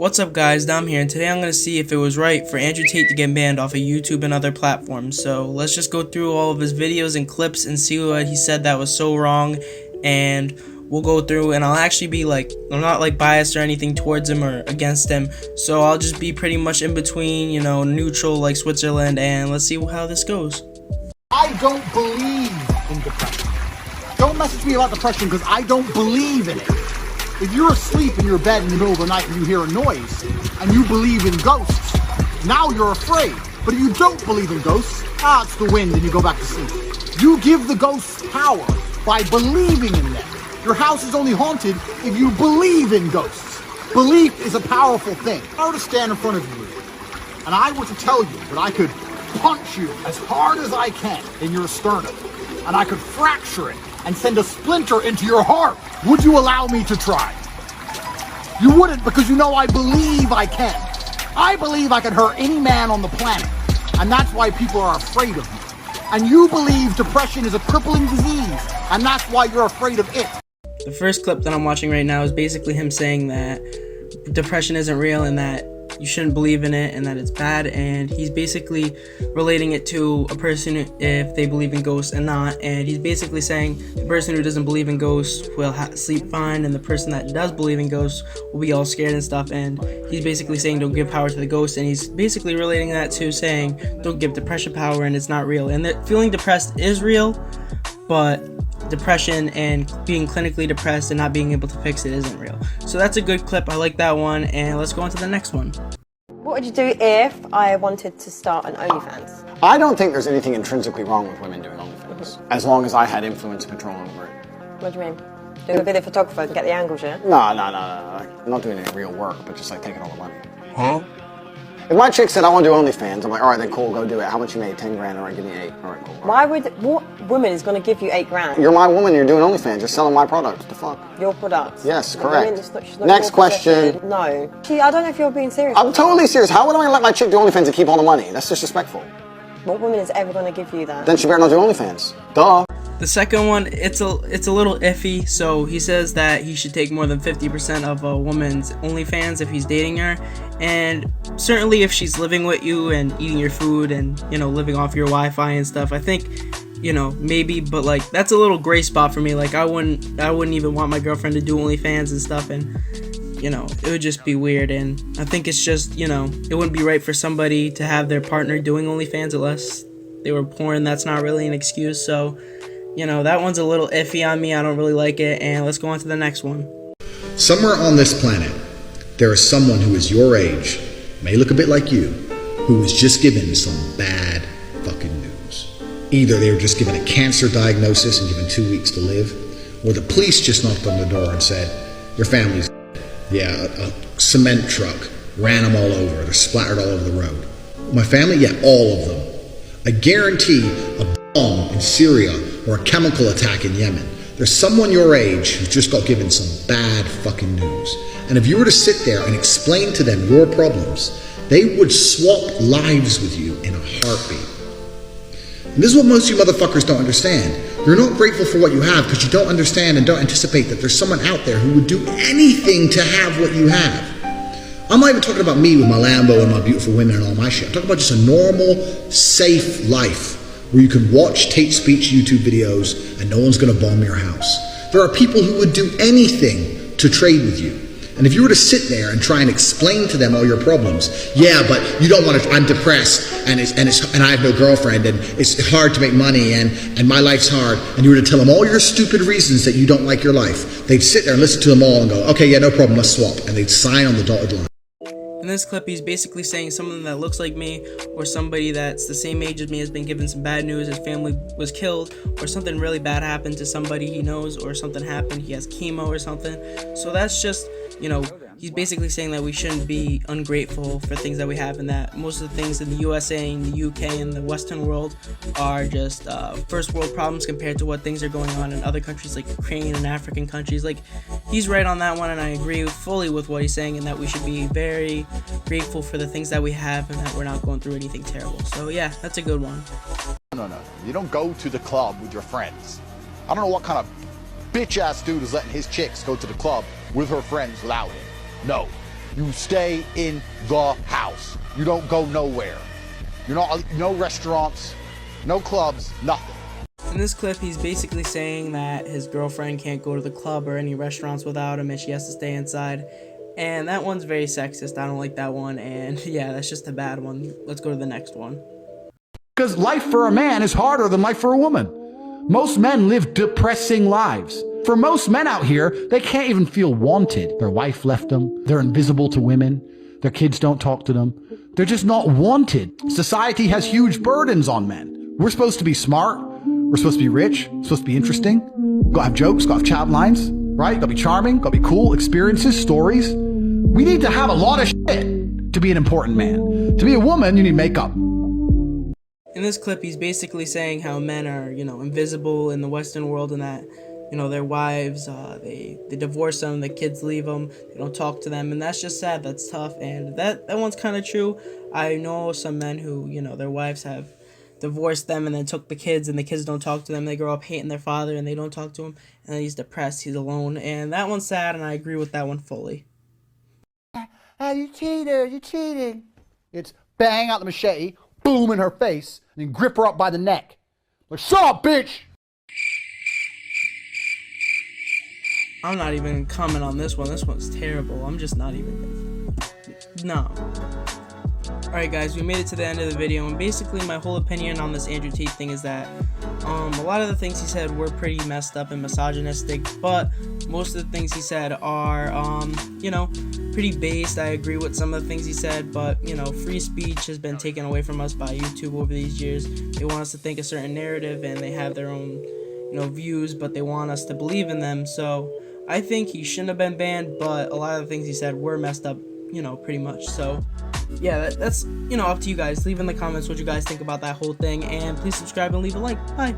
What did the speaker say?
What's up guys, Dom here, and today I'm going to see if it was right for Andrew Tate to get banned off of YouTube and other platforms. So let's just go through all of his videos and clips and see what he said that was so wrong, and we'll go through, and I'll actually be I'm not biased or anything towards him or against him, so I'll just be pretty much in between, neutral like Switzerland, and let's see how this goes. I don't believe in depression. Don't message me about depression because I don't believe in it. If you're asleep in your bed in the middle of the night and you hear a noise and you believe in ghosts, now you're afraid. But if you don't believe in ghosts, it's the wind and you go back to sleep. You give the ghosts power by believing in them. Your house is only haunted if you believe in ghosts. Belief is a powerful thing. If I were to stand in front of you and I were to tell you that I could punch you as hard as I can in your sternum and I could fracture it and send a splinter into your heart, would you allow me to try? You wouldn't, because you know I believe I can. I believe I can hurt any man on the planet, and that's why people are afraid of me. And you believe depression is a crippling disease, and that's why you're afraid of it. The first clip that I'm watching right now is basically him saying that depression isn't real and that you shouldn't believe in it and that it's bad, and he's basically relating it to a person if they believe in ghosts and not, and he's basically saying the person who doesn't believe in ghosts will sleep fine and the person that does believe in ghosts will be all scared and stuff, and he's basically saying don't give power to the ghost, and he's basically relating that to saying don't give depression power and it's not real, and that feeling depressed is real, but depression and being clinically depressed and not being able to fix it isn't real. So that's a good clip. I like that one, and let's go on to the next one. What would you do if I wanted to start an OnlyFans? I don't think there's anything intrinsically wrong with women doing OnlyFans, as long as I had influence and control over it. What do you mean? Doing a video photographer to get the angles, yeah? No. I'm not doing any real work, but just taking all the money. Huh? If my chick said I want to do OnlyFans, I'm like, all right, then cool, go do it. How much you made? 10 grand? All right, give me 8. All right, cool. What woman is going to give you 8 grand? You're my woman, you're doing OnlyFans, you're selling my product. What the fuck? Your product? Yes, correct. She's not Next question. No. I don't know if you're being serious. I'm totally serious. How would I let my chick do OnlyFans and keep all the money? That's disrespectful. What woman is ever going to give you that? Then she better not do OnlyFans. Duh. The second one, it's a little iffy. So he says that he should take more than 50% of a woman's OnlyFans if he's dating her, and certainly if she's living with you and eating your food and living off your Wi-Fi and stuff, I think maybe, but that's a little gray spot for me. I wouldn't even want my girlfriend to do OnlyFans and stuff, and it would just be weird, and I think it's just it wouldn't be right for somebody to have their partner doing OnlyFans unless they were poor, and that's not really an excuse. So that one's a little iffy on me. I don't really like it, and let's go on to the next one. Somewhere on this planet, there is someone who is your age, may look a bit like you, who was just given some bad fucking news. Either they were just given a cancer diagnosis and given 2 weeks to live, or the police just knocked on the door and said, your family's dead. Yeah, a cement truck ran them all over. They're splattered all over the road. My family? Yeah, all of them. I guarantee a bomb in Syria or a chemical attack in Yemen. There's someone your age who's just got given some bad fucking news. And if you were to sit there and explain to them your problems, they would swap lives with you in a heartbeat. And this is what most of you motherfuckers don't understand. You're not grateful for what you have because you don't understand and don't anticipate that there's someone out there who would do anything to have what you have. I'm not even talking about me with my Lambo and my beautiful women and all my shit. I'm talking about just a normal, safe life where you can watch Tate Speech YouTube videos and no one's going to bomb your house. There are people who would do anything to trade with you. And if you were to sit there and try and explain to them all your problems, yeah, but you don't want to, I'm depressed and I have no girlfriend and it's hard to make money and my life's hard, and you were to tell them all your stupid reasons that you don't like your life, they'd sit there and listen to them all and go, okay, yeah, no problem, let's swap. And they'd sign on the dotted line. In this clip, he's basically saying someone that looks like me or somebody that's the same age as me has been given some bad news, his family was killed, or something really bad happened to somebody he knows, or something happened, he has chemo or something. So that's just, he's basically saying that we shouldn't be ungrateful for things that we have, and that most of the things in the USA and the UK and the Western world are just first world problems compared to what things are going on in other countries like Ukraine and African countries. He's right on that one, and I agree fully with what he's saying, and that we should be very grateful for the things that we have and that we're not going through anything terrible. So yeah, that's a good one. No. You don't go to the club with your friends. I don't know what kind of bitch-ass dude is letting his chicks go to the club with her friends without him. No. You stay in the house. You don't go nowhere. You're not, no restaurants, no clubs, nothing. In this clip, he's basically saying that his girlfriend can't go to the club or any restaurants without him and she has to stay inside. And that one's very sexist. I don't like that one. And yeah, that's just a bad one. Let's go to the next one. Because life for a man is harder than life for a woman. Most men live depressing lives. For most men out here, they can't even feel wanted. Their wife left them. They're invisible to women. Their kids don't talk to them. They're just not wanted. Society has huge burdens on men. We're supposed to be smart. We're supposed to be rich. We're supposed to be interesting. Gotta have jokes, gotta have chat lines, right? Gotta be charming, gotta be cool, experiences, stories. We need to have a lot of shit to be an important man. To be a woman, you need makeup. In this clip, he's basically saying how men are, invisible in the Western world and that, their wives, they divorce them, the kids leave them, they don't talk to them, and that's just sad, that's tough, and that one's kind of true. I know some men who, their wives have divorced them and then took the kids, and the kids don't talk to them, they grow up hating their father, and they don't talk to him, and then he's depressed, he's alone, and that one's sad, and I agree with that one fully. You cheater, you cheating. It's bang out the machete, boom in her face, and then grip her up by the neck. Like, shut up, bitch! I'm not even gonna comment on this one. This one's terrible. I'm just not even... No. Alright guys, we made it to the end of the video, and basically my whole opinion on this Andrew Tate thing is that a lot of the things he said were pretty messed up and misogynistic, but most of the things he said are, pretty based. I agree with some of the things he said, but, free speech has been taken away from us by YouTube over these years. They want us to think a certain narrative, and they have their own, views, but they want us to believe in them, so I think he shouldn't have been banned, but a lot of the things he said were messed up, pretty much, so... yeah, that's, up to you guys. Leave in the comments what you guys think about that whole thing, and please subscribe and leave a like. Bye.